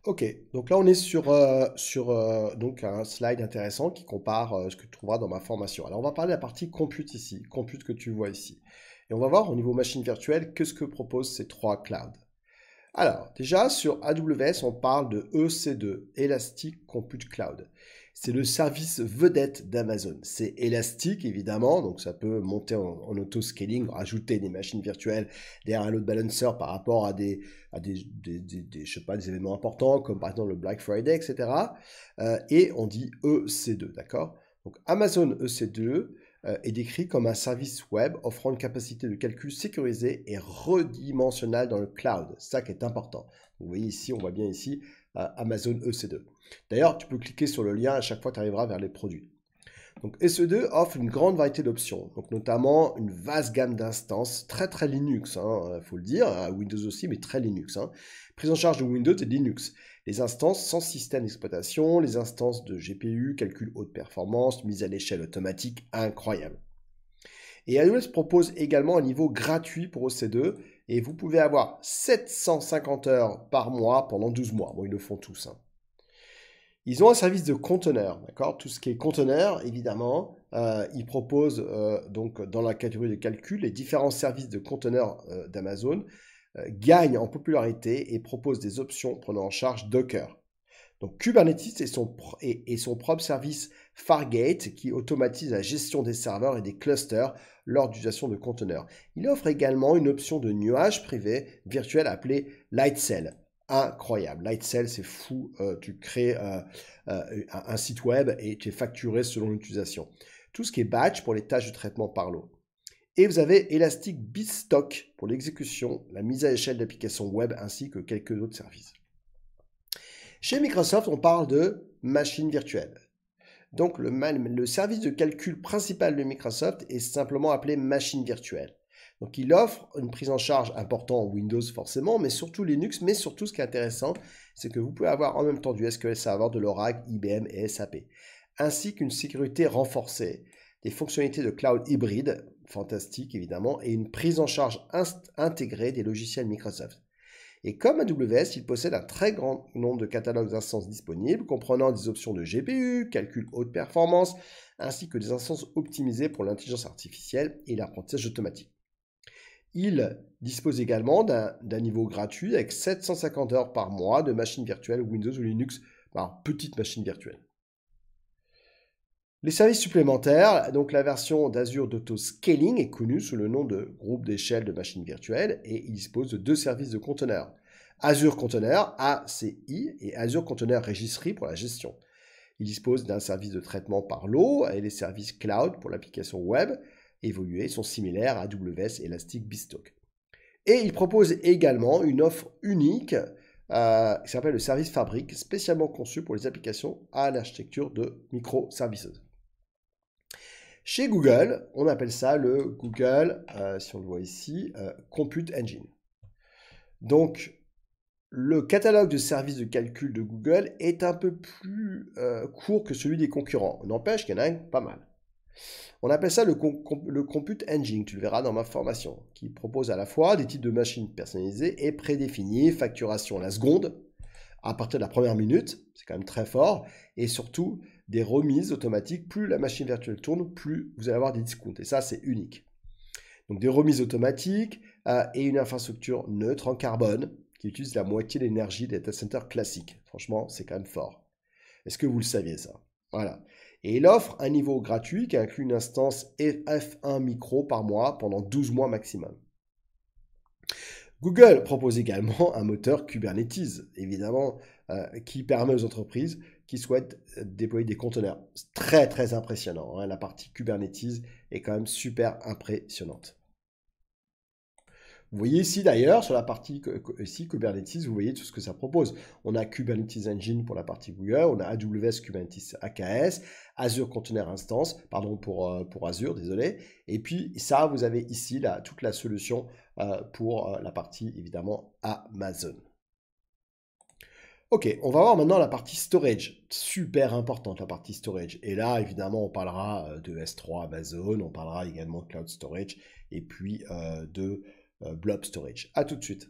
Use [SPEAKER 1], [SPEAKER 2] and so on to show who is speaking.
[SPEAKER 1] Ok, donc là on est sur donc un slide intéressant qui compare ce que tu trouveras dans ma formation. Alors on va parler de la partie compute ici, compute que tu vois ici. Et on va voir au niveau machine virtuelle qu'est-ce que proposent ces trois clouds. Alors, déjà, sur AWS, on parle de EC2, Elastic Compute Cloud. C'est le service vedette d'Amazon. C'est élastique, évidemment, donc ça peut monter en auto-scaling, rajouter des machines virtuelles derrière un load balancer par rapport à je sais pas, des événements importants, comme par exemple le Black Friday, etc. Et on dit EC2, d'accord? Donc Amazon EC2, est décrit comme un service web offrant une capacité de calcul sécurisée et redimensionnelle dans le cloud. C'est ça qui est important. Vous voyez ici, on voit bien ici Amazon EC2. D'ailleurs, tu peux cliquer sur le lien à chaque fois que tu arriveras vers les produits. Donc EC2 offre une grande variété d'options, donc notamment une vaste gamme d'instances, très Linux, faut le dire, Windows aussi, mais très Linux. Prise en charge de Windows et de Linux. Les instances sans système d'exploitation, les instances de GPU, calcul haute performance, mise à l'échelle automatique, incroyable. Et AWS propose également un niveau gratuit pour EC2, et vous pouvez avoir 750 heures par mois pendant 12 mois. Bon, ils le font tous. Ils ont un service de conteneur, d'accord? Tout ce qui est conteneur, évidemment, ils proposent donc dans la catégorie de calcul les différents services de conteneur d'Amazon gagnent en popularité et proposent des options prenant en charge Docker. Donc Kubernetes et son propre service Fargate qui automatise la gestion des serveurs et des clusters lors d'utilisation de conteneurs. Il offre également une option de nuage privé virtuel appelée Lightsail. Incroyable. Lightsail, c'est fou. Tu crées un site web et tu es facturé selon l'utilisation. Tout ce qui est batch pour les tâches de traitement par l'eau. Et vous avez Elastic Beanstalk pour l'exécution, la mise à l'échelle d'applications web ainsi que quelques autres services. Chez Microsoft, on parle de machine virtuelle. Donc le service de calcul principal de Microsoft est simplement appelé machine virtuelle. Donc il offre une prise en charge importante en Windows forcément, mais surtout Linux, mais surtout ce qui est intéressant, c'est que vous pouvez avoir en même temps du SQL Server, de l'Oracle, IBM et SAP, ainsi qu'une sécurité renforcée, des fonctionnalités de cloud hybride, fantastique évidemment, et une prise en charge intégrée des logiciels Microsoft. Et comme AWS, il possède un très grand nombre de catalogues d'instances disponibles, comprenant des options de GPU, calcul haute performance, ainsi que des instances optimisées pour l'intelligence artificielle et l'apprentissage automatique. Il dispose également d'un niveau gratuit avec 750 heures par mois de machines virtuelles Windows ou Linux, alors petite machine virtuelle. Les services supplémentaires, donc la version d'Azure d'Auto-Scaling est connue sous le nom de groupe d'échelle de machines virtuelles et il dispose de deux services de conteneurs. Azure Container, ACI, et Azure Container Registry pour la gestion. Il dispose d'un service de traitement par l'eau et les services cloud pour l'application web évolués sont similaires à AWS Elastic Beanstalk. Et il propose également une offre unique qui s'appelle le service Fabric, spécialement conçu pour les applications à l'architecture de microservices. Chez Google, on appelle ça le Google, si on le voit ici, Compute Engine. Donc, le catalogue de services de calcul de Google est un peu plus court que celui des concurrents. N'empêche qu'il y en a pas mal. On appelle ça le Compute Engine, tu le verras dans ma formation, qui propose à la fois des types de machines personnalisées et prédéfinies, facturation à la seconde, à partir de la première minute, c'est quand même très fort, et surtout des remises automatiques. Plus la machine virtuelle tourne, plus vous allez avoir des discounts, et ça c'est unique. Donc des remises automatiques et une infrastructure neutre en carbone qui utilise la moitié de l'énergie des data centers classiques. Franchement, c'est quand même fort. Est-ce que vous le saviez ça? Voilà. Et il offre un niveau gratuit qui inclut une instance F1 micro par mois pendant 12 mois maximum. Google propose également un moteur Kubernetes, évidemment, qui permet aux entreprises qui souhaitent déployer des conteneurs. C'est très impressionnant. La partie Kubernetes est quand même super impressionnante. Vous voyez ici d'ailleurs, sur la partie ici, Kubernetes, vous voyez tout ce que ça propose. On a Kubernetes Engine pour la partie Google, on a AWS Kubernetes AKS, Azure Container Instance, pardon pour Azure, désolé. Et puis ça, vous avez ici toute la solution pour la partie évidemment Amazon. Ok, on va voir maintenant la partie storage, super importante la partie storage. Et là, évidemment, on parlera de S3 Amazon, on parlera également de Cloud Storage et puis de Blob Storage. À tout de suite.